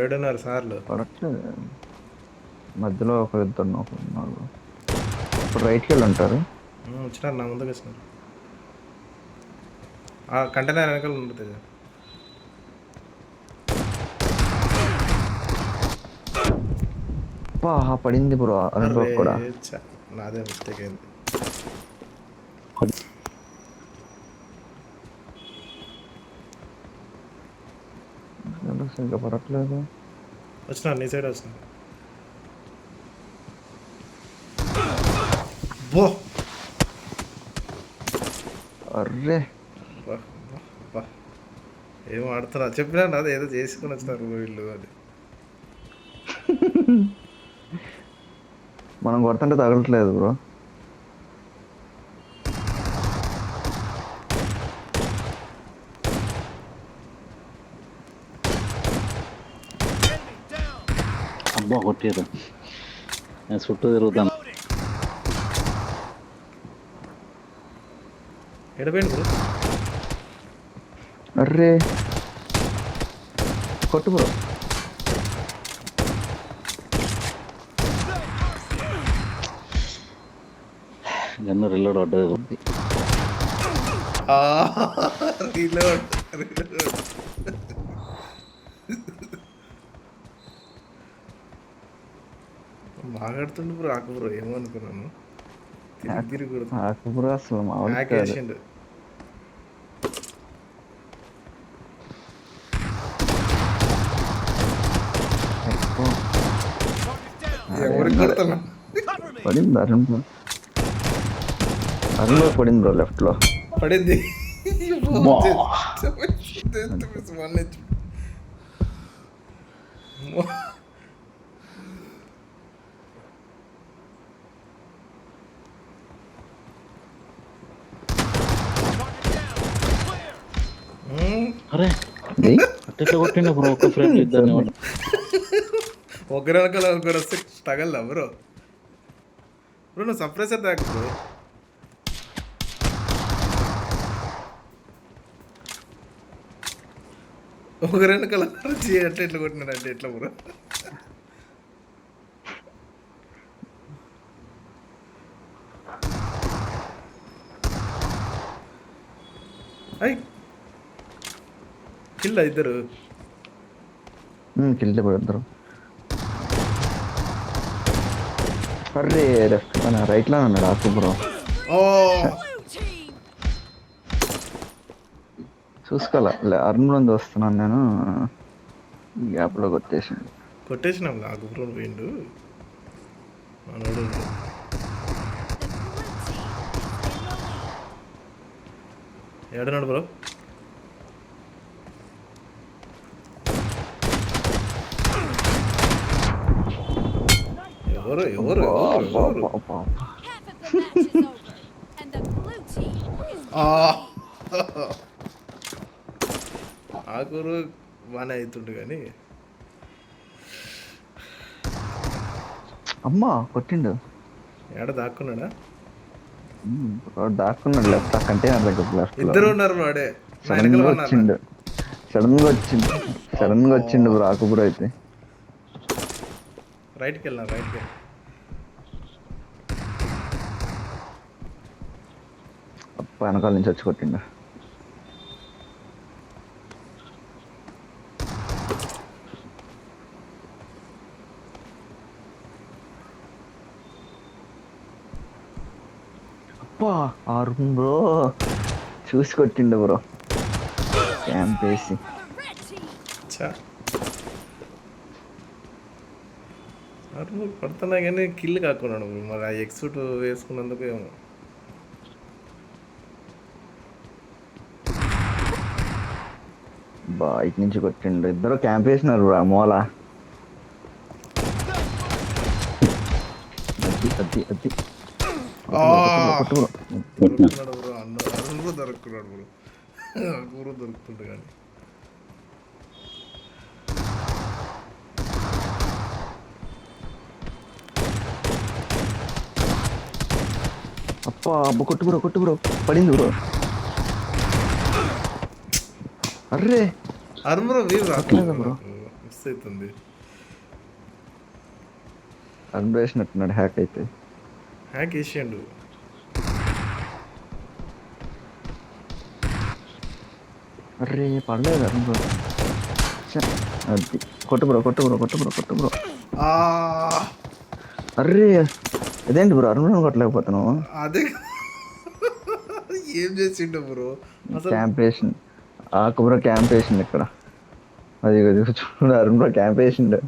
ఏడున్నారు సార్లు. పడట్లేదు. మధ్యలో ఒకరిద్దరు ఉన్నారు. ఇప్పుడు రైట్కి వెళ్ళి ఉంటారు. వచ్చినారు నా ముందుకు వచ్చినారు. కంటైనర్ వెనకాల ఉంటుంది. పడింది బ్రో అరుణ్ బాబు కూడా. నాదే మిస్టేక్ అయింది. ఇంకా పడట్లేదు. వచ్చినారు నీ సైడ్ వచ్చినారు. బో అర్రే ఏం ఆడుతున్నా చెప్పినా అది ఏదో చేసుకుని వచ్చినారు వీళ్ళు అది. మనం కొడుతుంటే తగలట్లేదు బ్రో. అబ్బా కొట్టారు. నేను చుట్టూ తిరుగుతాను. ఎడపోయింది బ్రో. అర్రే కొట్టు బ్రో. గన్ను రిలోడ్ పడ్డది. బాగా ఆడుతుండు బ్రో. ఆకు బ్రో ఏమో అనుకున్నాను. తిరిగి బ్రో అసలు వేసిండు. ఎవరికి కొడుతున్నా పడింది అరుణ్ బ్రో. అరుణ్ బాబు పడింది బ్రో లెఫ్ట్ లో పడింది. అరే అట్లా కొట్టిండు బ్రో. ఒక ఫ్రెండ్ ఇద్దరిని ఒకరి వెనకాల ఒకరు వస్తే తగలదా బ్రో? బ్రో నువ్వు సప్రెసర్ దాకా బ్రో. ఒకరి వెనకాల అంటే ఎట్లా కొట్టినాడు అంటే ఎట్లా బ్రో? అయ్ కిల్ ఇద్దరు కిల్ పడతారు. అర్రే లెఫ్ట్ రైట్ లో ఉన్నాడు ఆకు బ్రో. చూసుకోలే అరుణ్ బ్రో వస్తున్నాను నేను. గ్యాప్ లో కొట్టేసినాం ఆకు బ్రో పోయిండు మనోడు. ఏడన్నాడు బ్రో? ఎవరు ఎవరు ఆకూరు బాగానే అవుతుండు కానీ అమ్మా కొట్టిండు. ఏడ దాక్కున్నాడా? దాక్కున్నాడు లెఫ్ట్ కంటైనర్ దగ్గర లెఫ్ట్. ఇద్దరు ఉన్నారు వాడే. సడన్ గా వచ్చిండు బ్రో ఆకు బ్రో అయితే. రైట్కి వెళ్ళినా వెనకాల నుంచి వచ్చి కొట్టిండు. అరుణ్ బ్రో చూసి కొట్టిండు బ్రో క్యాంప్ వేసి. పడుతున్నా కానీ కిల్ కాకున్నాడు మరి. ఆ ఎక్సూట్ వేసుకున్నందుకు ఏమో. ఇటు నుంచి కొట్టిండు. ఇద్దరు క్యాంప్ వేసినారు బ్రో మూల. అది దొరుకుతున్నాడు బ్రో. దొరుకుతుండు కానీ కొట్టు బ్రో పడింది బ్రో. అర్రే ఆర్మర్ వీవ్ అట్లేదా రావట్లేదు bro? మిస్ అవుతుంది. అన్వేషినట్టున్నాడు హ్యాక్ అయితే. హ్యాక్ వేసేయండు. అర్రే పడలేదు అరుణ్ బ్రో. అది కొట్టు బ్రో కొట్టు బ్రో కొట్టు బ్రో కొట్టు బ్రో. ఆ, అర్రే అదేంటి బ్రో అరుణ్ బ్రో కొట్టలేకపోతున్నావు? అదే ఏం చేసిండు బ్రో అసలు. క్యాంప్ వేసిండు ఆకు బ్రో, క్యాంప్ వేసిండు ఇక్కడ. అది చూడు అరుణ్ బ్రో క్యాంప్ వేసిండు.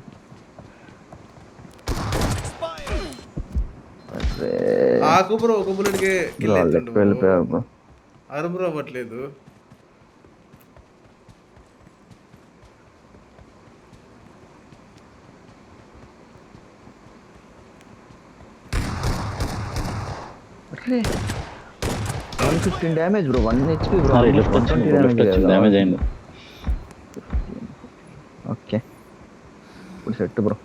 అర్రే ఆకు బ్రో ఒక బుల్లెట్కే కిల్ వాళ్ళు అవుతుండు ఎక్కువ వెళ్ళిపోయారు బ్రో. ఆర్మర్ అవ్వట్లేదు. Array 115 damage bro, 1 HP bro. అరే లెఫ్ట్ వచ్చింది బ్రో, లెఫ్ట్ వచ్చింది, డ్యామేజ్ అయింది. ఓకే ఇప్పుడు సెట్ బ్రో.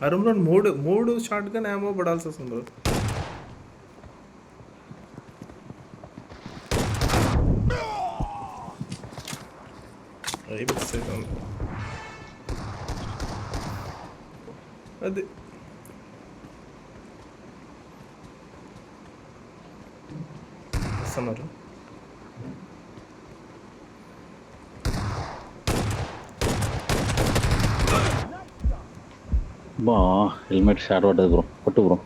ఆర్మర్ మూడు షాట్ గన్ ఏమో పడాల్సి వస్తుంది బ్రో. అయి మిస్ అవుతుంది. అది వస్తున్నారు. బా హెల్మెట్ షాట్ పడ్డది బ్రో, కొట్టు bro.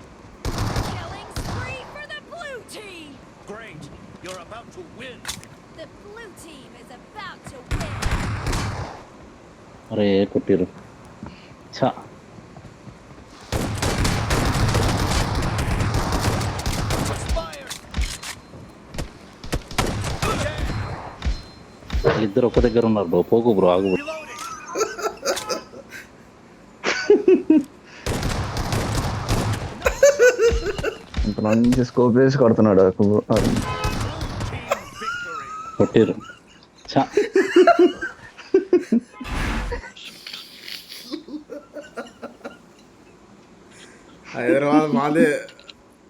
Killing spree for the blue team! Great! You're about to win! The blue team is about to win! అరే కొట్టిరు. చా Expired! ఇద్దరు ఒక దగ్గర ఉన్నారు బ్రో, పోకు బ్రో, ఆగు బ్రో. Reloading! ఇంత మంచి స్కోప్ వేసి కొడుతున్నాడు ఆకు బ్రో. Team victory! కొట్టిరు. చా హైదరాబాద్ మాదే.